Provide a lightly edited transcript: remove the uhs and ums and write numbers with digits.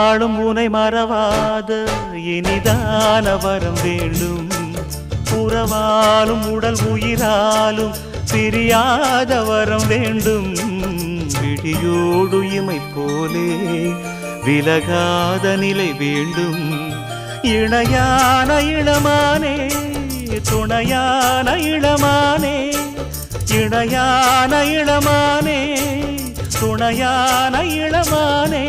நாளும் உனை மறவாத இனிதான வரம் வேண்டும். உறவாலும் உடல் உயிராலும் பிரியாத வரம் வேண்டும். விழியோடு இமை போலே விலகாத நிலை வேண்டும். இணையான இளமானே துணையான இளமானே, இணையான இளமானே துணையான இளமானே.